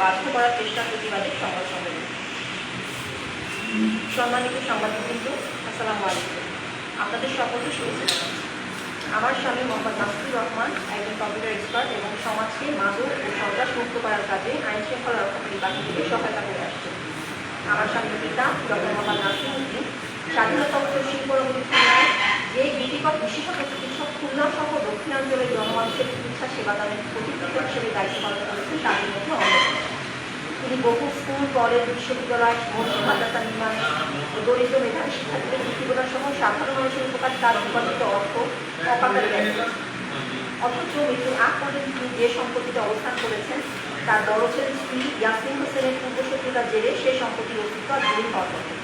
বাধ্য করার চেষ্টার প্রতিবাদে সংবাদ সম্মেলন। সম্মানিত সাংবাদিকবৃন্দ, আসসালামু আলাইকুম। আপনাদের সকলকে শুভেচ্ছা জানাচ্ছি। আমার স্বামী মোহাম্মদ নাসিরুর রহমান একজন কম্পিউটার এক্সপার্ট এবং সমাজকে মাদক ও সন্ত্রাস মুক্ত করার কাজে আইন শৃঙ্খলা রক্ষাকারী বাহিনীকে সহায়তা করে আসছে। আমার স্বামীর পিতা ডক্টর মোহাম্মদ নাসিরুদ্দিন স্বাধীনতা শিল্পরঙ্গী খুলনায় যে গিরিপথ বিশেষজ্ঞ চিকিৎসক খুলনা সহ দক্ষিণাঞ্চলের জনমানুষের চিকিৎসা সেবাদানের প্রতিষ্ঠিত হিসেবে দায়িত্ব পালন করেছেন তাদের মধ্যে অন্যতম। তিনি বহু স্কুল, কলেজ, বিশ্ববিদ্যালয়, মসজিদ, মাদ্রাসা নির্মাণে দরিদ্র মেধাবী শিক্ষার্থীদের বৃত্তিপ্রদান সহ সাধারণ মানুষের উপকার তার উপার্জিত অর্থ অকাতরে ব্যয় করেছেন। অথচ মৃত্যুর আগ পর্যন্ত তিনি যে সম্পত্তিতে অবস্থান করেছেন তার বড় ছেলের স্ত্রী ইয়াসমিন হোসেনের পূর্বশত্রুতার জেরে সেই সম্পত্তির অস্তিত্ব আর দূরই হওয়ার কথা।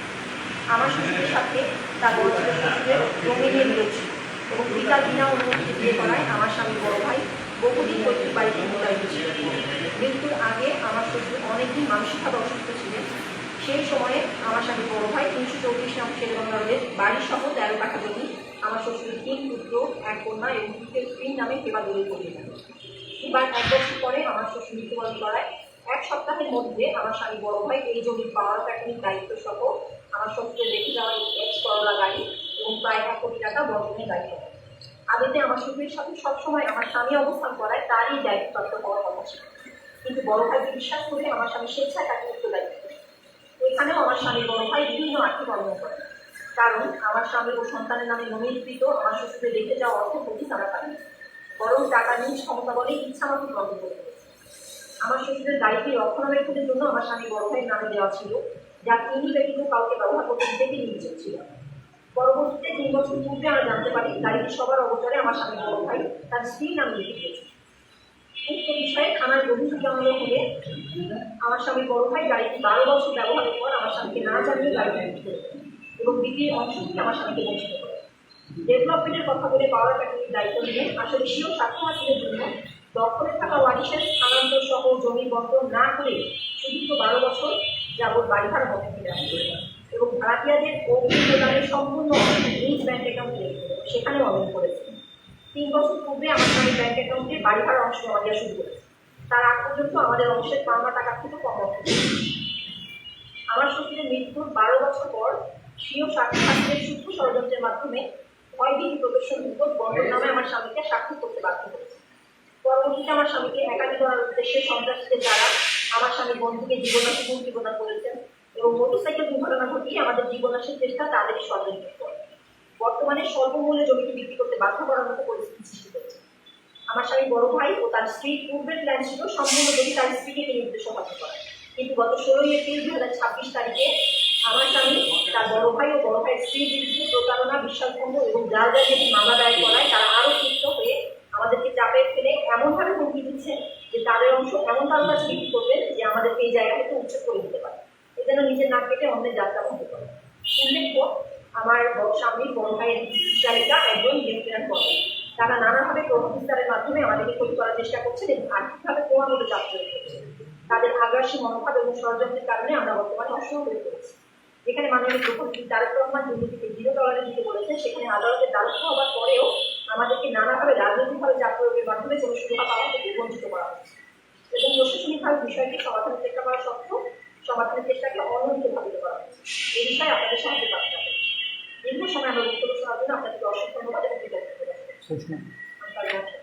আমার শ্বশুরের সাথে তার বড় ছেলের শ্বশুরের জমি নিয়ে বিরোধ ছিল এবং পিতার বিনা অনুমতিতে বিয়ে করায় আমার স্বামী বড় ভাই বহুদিন পৈতৃক বাড়িতে মোতায়েন ছিল। মৃত্যুর আগে আমার শ্বশুর অনেকদিন মানসিকভাবে অসুস্থ ছিলেন। সেই সময়ে আমার স্বামী বড় ভাই ৩34 নং শেরেগঙ্গা রোডের বাড়ি সহ 13 কাঠা জমি আমার শ্বশুরের 3 পুত্র, 1 কন্যা এবং তৃতীয় স্ত্রীর নামে সেবা দলিল করিয়ে দেন। এবার 1 বছর পরে আমার শ্বশুর মৃত্যুবরণ করায় 1 সপ্তাহের মধ্যে আমার স্বামী বড় ভাই এই জমির পাওয়ার প্রাথমিক দায়িত্ব সহ আমার শ্বশুরের রেখে যাওয়া এক্স করলা গাড়ি এবং প্রায় 1 কোটি টাকা বর্তমানে দায়িত্ব নেয়। আদেতে আমার শ্বশুরের সাথে সবসময় আমার স্বামী অবস্থান করায় তারই দায়িত্বপ্রাপ্ত হওয়ার কথা ছিল, কিন্তু বড় ভাইকে বিশ্বাস করে আমার স্বামী স্বেচ্ছায় তাকে উত্তর দায়িত্ব দেয়। এখানেও আমার স্বামী বড় ভাই বিভিন্ন আর্থিক অনিয়ম করেন, কারণ আমার স্বামী ও সন্তানের নামে নমিকৃত আমার শ্বশুরের রেখে যাওয়া অর্থ প্রতি তারা পায়নি, বরং টাকা নিজ ক্ষমতা বলে ইচ্ছামতো বন্ধ করে দিয়েছে। আমার শ্বশুরের গাড়িটি রক্ষণাবেক্ষণের জন্য আমার স্বামী বড় ভাইয়ের নামে দেওয়া ছিল, যা তিনি ব্যতীত কাউকে ব্যবহার করতে দিতে তিনি নিশ্চিত ছিল। পরবর্তীতে 3 বছর পূর্বে আমরা জানতে পারি গাড়িটি সবার অবসরে আমার স্বামী বড় ভাই তার স্ত্রীর নামে লিখে দিয়েছে। উক্ত বিষয়ে থানায় অভিযোগ জানানো হলে আমার স্বামী বড় ভাই গাড়িটি 12 বছর ব্যবহারের পর আমার স্বামীকে না জানিয়ে গাড়িটি বিক্রি করে এবং বিক্রির অংশ থেকে আমার স্বামীকে বঞ্চিত করে। ডেভেলপমেন্টের কথা বলে পাওয়ার প্যাকেজের দায়িত্ব নিয়ে আসলে স্বীয় স্বার্থ হাসিলের জন্য দখলে থাকা ওয়ারিশের স্থানান্তর সহ জমি বন্টন না করে শুধু 12 বছর যাবৎ বাড়ি ভাড়া বন্ধ ফিরে আসছে এবং ভাড়াটিয়াদের অগ্রিম প্রদানের সম্পূর্ণ নিজ ব্যাংক অ্যাকাউন্টে সেখানে অনিয়ম করেছে। 3 বছর পূর্বে আমার স্বামী ব্যাংক অ্যাকাউন্টে বাড়ি ভাড়া অংশ জমা দেওয়া শুরু করেছে। তার আগ পর্যন্ত আমাদের অংশের পাওনা টাকা থেকে কম অর্থ। আমার শ্বশুরের মৃত্যুর 12 বছর পর স্বীয় স্বার্থ হাসিলের সূক্ষ্ম ষড়যন্ত্রের মাধ্যমে ভয়ভীতি প্রদর্শন উপর বন্ধন নামে আমার স্বামীকে সাক্ষী করতে বাধ্য করেছে। পরবর্তীতে আমার স্বামীকে একাকী করার উদ্দেশ্যে সন্ত্রাসীদের দ্বারা আমার স্বামী বন্ধুকে জীবনাশী হুমকি প্রদান করেছেন এবং মোটরসাইকেল দুর্ঘটনা ঘটিয়ে আমাদের জীবনাশীর চেষ্টা তাদেরই ষড়যন্ত্র করে বর্তমানে স্বল্পমূল্যে জমিটি বিক্রি করতে বাধ্য করার মতো পরিস্থিতি সৃষ্টি করেছে। আমার স্বামী বড় ভাই ও তার স্ত্রীর পূর্বের প্ল্যান ছিল সম্পূর্ণ জমি তার স্ত্রীকে তিনি উদ্দেশ্য বাধ্য করা, কিন্তু গত 16 এপ্রিল 2026 তারিখে আমার স্বামী তার বড় ভাই ও বড় ভাইয়ের স্ত্রীর বিরুদ্ধে প্রতারণা, বিশ্বাসভঙ্গ এবং জালজালিয়াতির মামলা দায়ের করায় তারা আরও ক্ষিপ্ত হয়ে আমাদেরকে চাপে ফেলে এমনভাবে হুমকি দিচ্ছে যে তাদের অংশ এমন কারো কাছে বিক্রি করবেন যে আমাদেরকে এই জায়গা থেকে উচ্ছেদ করে দিতে পারে, এ যেন নিজের নাক কেটে অন্যের যাত্রা বন্ধ করে। উল্লেখ্য, আমার স্বামীর বড় ভাইয়ের চালিকা একজন লেফটেন্যান্ট কর্নেল। তারা নানাভাবে প্রভাব বিস্তারের মাধ্যমে আমাদেরকে ক্ষতি করার চেষ্টা করছেন এবং আর্থিকভাবে ক্রমাগত চাপ প্রয়োগ করছেন। তাদের আগ্রাসী মনোভাব এবং ষড়যন্ত্রের কারণে আমরা বর্তমানে অসহ হয়ে পড়েছি। যেখানে মাননীয় প্রধানমন্ত্রী তারেক রহমান দুর্নীতিকে 0 টলারেন্স দিতে বলেছেন, সেখানে আদালতের দ্বারস্থ হওয়ার পরেও আমাদেরকে নানাভাবে রাজনৈতিকভাবে চাপ প্রয়োগের মাধ্যমে কোনো সুবিধা পাওয়া থেকে বঞ্চিত করা হচ্ছে এবং প্রশাসনিকভাবে বিষয়টি সমাধানের চেষ্টা করা সত্ত্বেও সমাধানের চেষ্টাকে অনৈতিক ভাবিত করা হচ্ছে। এই বিষয়ে আপনাদের সাহায্য পাচ্ছি হবে। দীর্ঘ সময় আমরা বক্তব্য শোনার জন্য আপনাদেরকে অসংখ্য ধন্যবাদ এবং কৃতজ্ঞতা জানাচ্ছি।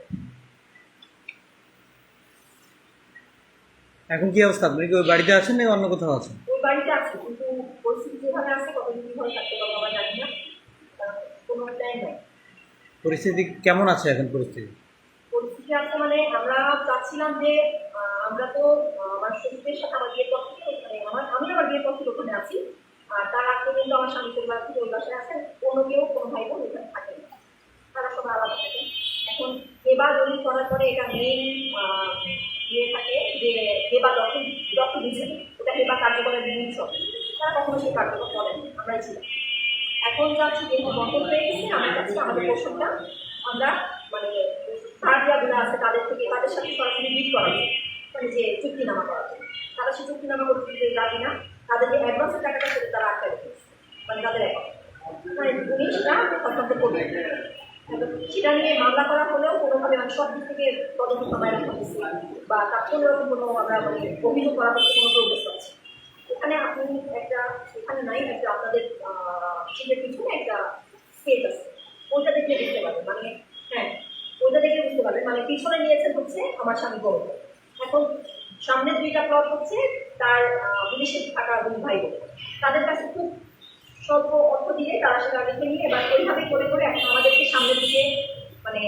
এখন কি অবস্থা? আপনি কি ওই বাড়িতে আছেন নাকি অন্য কোথাও আছেন? ওই বাড়িতে আছে, কিন্তু পরিস্থিতি যেভাবে আছে কতদিন কীভাবে থাকতে পারবো আমরা জানি না, কোনো প্ল্যান নেই। পরিস্থিতি কেমন আছে এখন? পরিস্থিতি আছে মানে আমরা চাচ্ছিলাম যে আমরা তো আমার শ্বশুরের সাথে আমার বিয়ের পর থেকে আমি আমার বিয়ের পর থেকে ওখানে আছি, আর তার আগ পর্যন্ত আমার স্বামী পরিবার থেকে ওই বাসায় আছেন, অন্য কেউ কোনো ভাই বোন ওখানে থাকেন, তারা সবাই আলাদা থাকেন। এখন এবার দলিল করার পরে এটা মেইন ইয়ে থাকে যে এবার ডক্টর দিচ্ছে ওটা এবার কার্যকরের নিয়ম, তারা কখনো সে কার্যকর করেন, আমরাই ছিলাম। এখন যাচ্ছি যেহেতু বন্ধ হয়ে গেছে, আমরা চাচ্ছি আমাদের পোষণটা আমরা মানে কার্ডিয়াগুলো আছে তাদের থেকে তাদের সাথে সরাসরি বিট করা যায়, মানে যে চুক্তিনামা করা যায়। তারা সে চুক্তিনামা করতে দিতে রাজি না, তাদেরকে অ্যাডভান্সের টাকাটা করে তারা আটকায় দিচ্ছে, মানে তাদের অ্যাকাউন্ট মানে উনি সেটা হস্তান্তর করবে। সেটা নিয়ে মামলা করা হলেও কোনোভাবে মানে সব দিক থেকে তদন্ত কমায় রাখা হচ্ছে বা তার কোনো রকম কোনো আমরা মানে অভিযোগ করা হচ্ছে কোনো প্রোগ্রেস পাচ্ছি। এখানে আপনি একটা এখানে নাই একটা আপনাদের চিনের পিছনে একটা স্কেচ আছে, ওইটা দেখলে বুঝতে পারবেন মানে হ্যাঁ ওইটা দেখলে বুঝতে পারবেন মানে পিছনে নিয়েছেন হচ্ছে আমার স্বামী বড়। এখন সামনের দুইটা প্লট হচ্ছে তার বিদেশে থাকা দুই ভাই বোন, তাদের কাছে খুব স্বল্প অর্থ দিয়ে তারা সেটা রেখে নিয়ে এবার ওইভাবে করে করে এখন আমাদেরকে সামনের দিকে মানে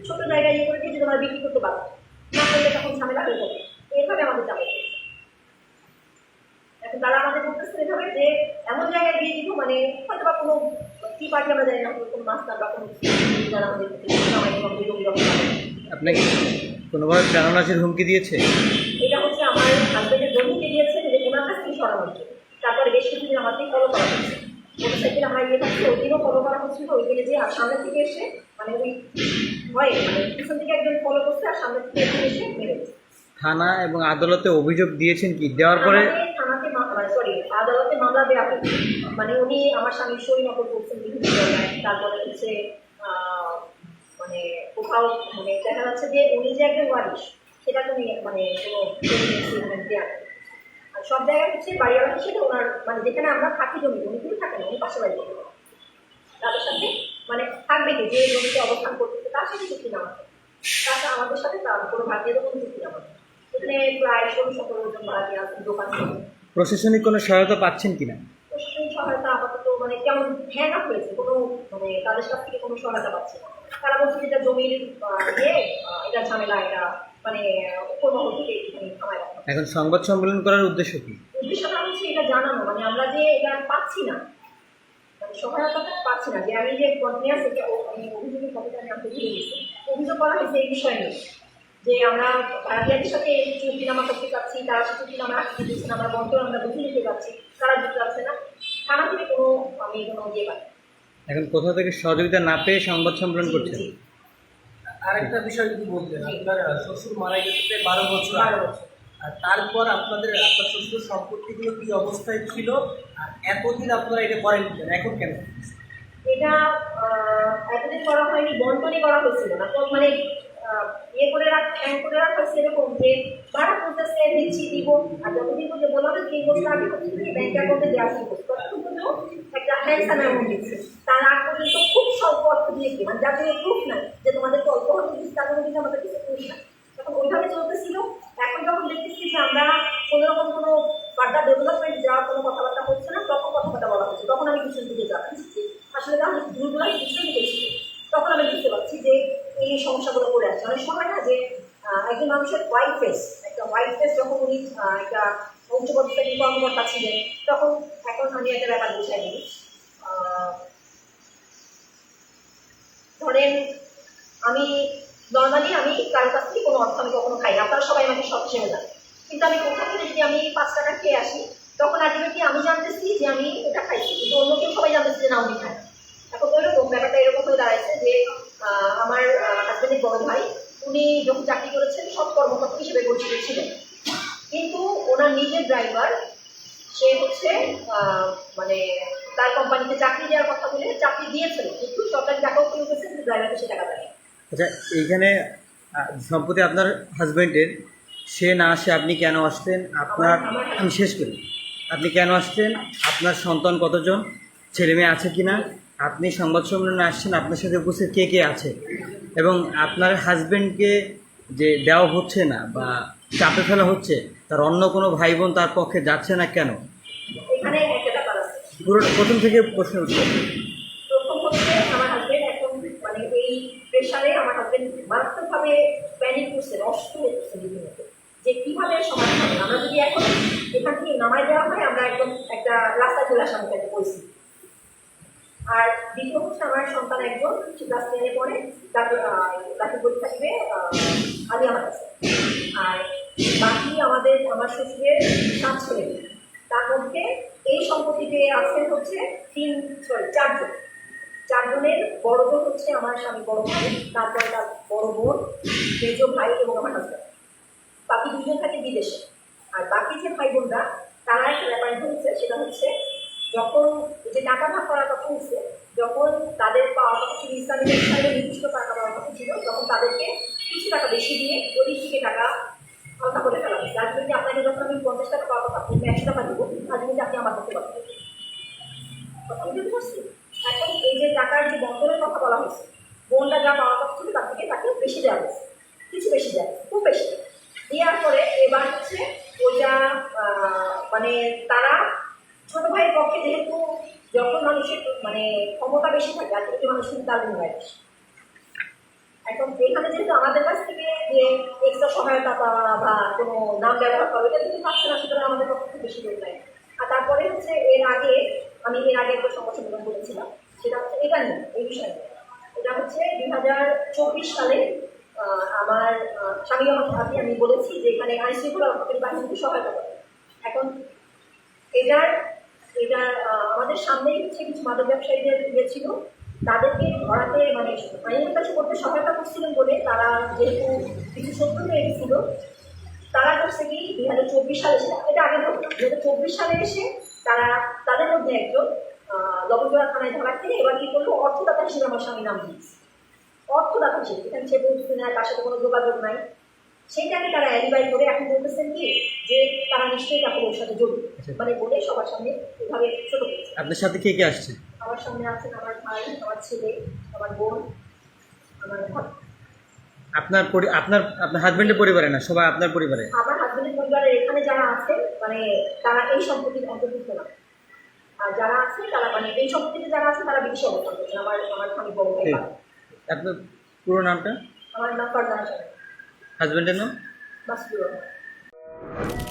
ছোট জায়গায় ইয়ে করে দিয়ে যদি আমরা বিক্রি করতে পারবো না করলে তখন ঝামেলা হয়ে যাবে, এইভাবে আমাদের যাবে। এখন তারা আমাদের বলতেছে এভাবে যে এমন জায়গায় দিয়ে দিব মানে হয়তো বা কোনো কি পার্টি আমরা জানি না কোনো মাস্টার বা কোনো যারা আমাদের আপনাকে কোনোভাবে প্রাণনাশের হুমকি দিয়েছে? এটা হচ্ছে আমার হাজবেন্ডের বন্ধুকে দিয়েছে যে ওনার কাছ থেকে সরানোর জন্য। তারপরে বেশ কিছুদিন আমাকে ফলো করা হচ্ছে, মোটরসাইকেল আমার ইয়ে থাকছে ওই দিনও ফলো করা হচ্ছিল, ওই দিনে যে আর সামনে থেকে এসে মানে ওই ভয়ে মানে পিছন থেকে একজন ফলো করছে আর সামনে থেকে এসে মেরেছে। থানা এবং আদালতে অভিযোগ দিয়েছেন কি? দেওয়ার পরে থানাতে সরি আদালতে মামলা দেওয়া হয়েছে, মানে উনি আমার স্বামীর সই নকল করছেন বিভিন্ন জায়গায়। তারপরে হচ্ছে মানে কোথাও মানে দেখা যাচ্ছে যে উনি যে একজন ওয়ারিশ সেটা তো মানে কোনো দেওয়া নেই। আর সব জায়গায় হচ্ছে বাড়িওয়ালা হিসেবে ওনার মানে যেখানে আমরা থাকি জমি উনি কিন্তু থাকেন উনি পাশে বাড়ি করতে তাদের সাথে মানে থাকবে কি যে জমিতে অবস্থান করতেছে তার সাথে চুক্তি নামা তাছাড়া আমাদের সাথে তার কোনো ভাগ্যেরও কোনো চুক্তি নামা। এখানে প্রায় 16-17 জন ভাড়া দিয়ে আছে দোকান। প্রশাসনিক কোনো সহায়তা পাচ্ছেন কিনা? প্রশাসনিক সহায়তা আপাতত মানে কেমন হ্যাং আপ হয়েছে, কোনো মানে তাদের কাছ থেকে কোনো সহায়তা পাচ্ছে না। তারা বলছে যেটা জমির ইয়ে এটা ঝামেলা, এটা মানে উপর মহল থেকে একটুখানি থামায় রাখা। এখন সংবাদ সম্মেলন করার উদ্দেশ্য কি? উদ্দেশ্যটা হচ্ছে এটা জানানো মানে আমরা যে এটা পাচ্ছি না মানে সহায়তাটা পাচ্ছি না, যে আমি যে কন্টিনিউয়াস এটা অভিযোগের কথাটা আমি আপনাকে দিয়ে দিচ্ছি, অভিযোগ করা হয়েছে এই বিষয় নিয়ে যে আমরা ভাড়াটিয়াদের সাথে চুক্তিনামা করতে চাচ্ছি, তারা সে চুক্তিনামা রাখতে দিচ্ছে না, আমরা বন্ধ আমরা বুঝে নিতে যাচ্ছি, তারা দিতে যাচ্ছে না। থানা থেকে কোনো আমি কোনো ইয়ে পাই। এখন কোথা থেকে সহযোগিতা না পেয়ে সংবাদ সম্মেলন করছেন? আরেকটা বিষয় যদি বলতেন, আপনার শ্বশুর মারা গেছে 12 বছর 12 আগে। বছর। আর তারপর আপনার শ্বশুর সম্পত্তিগুলো কি অবস্থায় ছিল আর এতদিন আপনারা এটা করেন কেন, এখন কেন? এটা এতদিন করা হয়নি, বন্টনই করা হয়েছিল না তো মানে ইয়ে করে হ্যাং করে রাখা হয়েছে এরকম যে ভাড়া করতেছে দিচ্ছি দিব, আর যতদিন পর্যন্ত বলা হয় 3 বছর আগে হচ্ছে কি ব্যাংক অ্যাকাউন্টে দেওয়া ছিল ততক্ষণ পর্যন্ত একটা হ্যান্ডসাম অ্যামাউন্ট দিচ্ছে, তার আগ পর্যন্ত খুব স্বল্প অর্থ দিয়েছি মানে যাতে প্রুফ নাই যে তোমাদের অল্প অর্থ দিচ্ছি তার জন্য কিন্তু আমাদের কিছু প্রুফ নাই। তখন ওইভাবে চলতেছিল। এখন যখন দেখতেছি যে আমরা কোনো রকম কোনো ফার্দার ডেভেলপমেন্ট যাওয়ার কোনো কথাবার্তা হচ্ছে না, তখন কথাবার্তা বলা হচ্ছে, তখন আমি কিছু দিকে যাচ্ছি আসলে তাহলে দুর্গুলাই কিছু দিকেছি। তখন আমি বুঝতে পারছি যে এই সমস্যাগুলো করে আসছে। অনেক সময় না যে একজন মানুষের হোয়াইট ফেস, একটা হোয়াইট ফেস যখন উনি একটা উচ্চপদস্থ কর্মকর্তা ছিলেন তখন এখন আমি একটা ব্যাপার বুঝাই দিই। ধরেন আমি নর্মালি আমি কারোর কাছ থেকে কোনো অর্থ আমি কখনো খাই না, আপনারা সবাই আমাকে সব হিসেবে জানেন, কিন্তু আমি কোথা থেকে যদি আমি 5 টাকা খেয়ে আসি তখন আলটিমেটলি আমি জানতেছি যে আমি এটা খাইছি, কিন্তু অন্য কেউ সবাই জানতেছি যে না উনি খায়। এখন ওইরকম ব্যাপারটা এরকম হয়ে দাঁড়াইছে যে আমার হাজবেন্ডের বড় ভাই উনি যখন চাকরি করেছেন সব কর্মকর্তা হিসেবে পরিচিত ছিলেন, কিন্তু ওনার নিজের ড্রাইভার সে হচ্ছে মানে তার কোম্পানিতে চাকরি দেওয়ার কথা বলে চাকরি দিয়েছিল, কিন্তু সরকারি টাকাও কেউ গেছে কিন্তু ড্রাইভারকে সে টাকা দেয়। আচ্ছা, এইখানে সম্প্রতি আপনার হাজবেন্ডের সে না আসে আপনি কেন আসলেন? আপনার আমি শেষ করি, আপনি কেন আসছেন? আপনার সন্তান কতজন, ছেলে মেয়ে আছে কি না? আপনি সংবাদ সম্মেলনে আসছেন, আপনার সাথে উপস্থিত কে কে আছে? এবং আপনার হাজবেন্ডকে যে দেওয়া হচ্ছে না বা চাপে ফেলা হচ্ছে, তার অন্য কোনো ভাই বোন তার পক্ষে যাচ্ছে না কেন? এখানে একটা ব্যাপার আছে, পুরো প্রথম থেকে প্রশ্ন উঠছে। প্রথম হচ্ছে আমার হাজবেন্ড এখন মানে এই প্রেশারে আমার হাজবেন্ড মারাত্মকভাবে প্যানিক করছে, নষ্ট হয়ে করছে রীতিমতো যে কীভাবে সমাধান হবে। আমরা যদি এখন এখান থেকে নামাই দেওয়া হয় আমরা একদম একটা রাস্তায় চলে আসার মতো একটা পরিস্থিতি। আর দ্বিতীয় হচ্ছে আমার সন্তান একজন ক্লাস 10-এ পড়ে, তাকে পরীক্ষা দিবে আলিয়ামার কাছে। আর বাকি আমার শ্বশুরের 7 ছেলে, তার মধ্যে এই সম্পত্তিতে আছে হচ্ছে 4জনের বড় বোন হচ্ছে আমার স্বামী বড় ভাই, তারপরে তার বড় বোন, মেজো ভাই এবং আমার হাজব্যান্ড। বাকি 2জন থাকে বিদেশে। আর বাকি যে ভাই বোনরা তারা একটা ব্যাপারে ধরেছে, সেটা হচ্ছে যখন যে টাকা ভাগ করার কথা হচ্ছে, যখন তাদের পাওয়ার কথা ছিল ইসলামী প্রতিষ্ঠানে নির্দিষ্ট টাকা পাওয়ার কথা ছিল, তখন তাদেরকে কিছু টাকা বেশি দিয়ে ওদিক থেকে টাকা আলাদা করে ফেলা হয়েছে। আজ যদি আপনাকে যখন আমি 50 টাকা পাওয়ার কথা, আপনি 100 টাকা দেবো, আজ যদি আপনি আমার কাছে কথা বলবেন, কথা বুঝতে পারছি। এখন এই যে টাকার যে বন্ধনের কথা বলা হয়েছে, বোনটা যা পাওয়ার কথা ছিল তার থেকে তাকে বেশি দেওয়া হয়েছে, কিছু বেশি দেওয়া হয়েছে, খুব বেশি দেওয়ার পরে এবার হচ্ছে ওইটা মানে তারা ছোট ভাইয়ের পক্ষে যেহেতু যখন মানুষের মানে ক্ষমতা বেশি থাকে আর যদি মানুষের তার বিনিময় বেশি, এখন এখানে যেহেতু আমাদের কাছ থেকে যে এক্সট্রা সহায়তা পাওয়া বা কোনো নাম ব্যবহার করা এটা কিন্তু পাচ্ছে না, সুতরাং আমাদের পক্ষে খুব বেশি লোক নাই। আর তারপরে হচ্ছে আমি এর আগে একটা সমস্যা গ্রহণ করেছিলাম, সেটা হচ্ছে এটা নিয়ে, এই বিষয় নিয়ে। এটা হচ্ছে 2024 সালে আমার স্বামী আমার সাথে আমি বলেছি যে এখানে আইন শৃঙ্খলা রক্ষাকারী বাহিনীকে সহায়তা করে। এখন এটা আমাদের সামনেই হচ্ছে কিছু মাদক ব্যবসায়ীদের ইয়ে ছিল, তাদেরকে ধরাতে মানে আইনের কাছে করতে সহায়তা করছিলেন বলে তারা যেহেতু কিছু সত্য হয়ে গেছিল, তারা করছে কি 2024 সালে এসে, এটা আগে ঘটনা, 2024 সালে এসে তারা তাদের মধ্যে একজন লবণজোড়া থানায় ধরা খেয়ে এবার কি করলো, অর্থদাতা হিসেবে আমার স্বামী নাম দিয়েছে। অর্থদাতা হিসেবে, এখানে সে বুঝতে নাই, তার সাথে কোনো যোগাযোগ নাই, সেইটাকে তারা অ্যালিবাই করে এখন বলতেছেন কি যে তারা নিশ্চয়ই তাকে ওর সাথে জড়িত, মানে বলে সবার সামনে এভাবে ছোট করেছে। আপনার সাথে কে কে আসছে? আমার সামনে আছেন আমার ভাই, আমার ছেলে, আমার বোন, আমার আপনার আপনার আপনার হাজবেন্ডের পরিবারে না, সবাই আপনার পরিবারে? আমার হাজবেন্ডের পরিবারের এখানে যারা আছে মানে তারা এই সম্পত্তির অন্তর্ভুক্ত না, আর যারা আছে তারা মানে এই সম্পত্তিতে যারা আছে তারা বিদেশে অবস্থান করছে। আমার স্বামী বড় ভাই। আপনার পুরো নামটা? আমার নাম ফারজানা, হাজবেন্ডের নাম? মাসুদুর রহমান।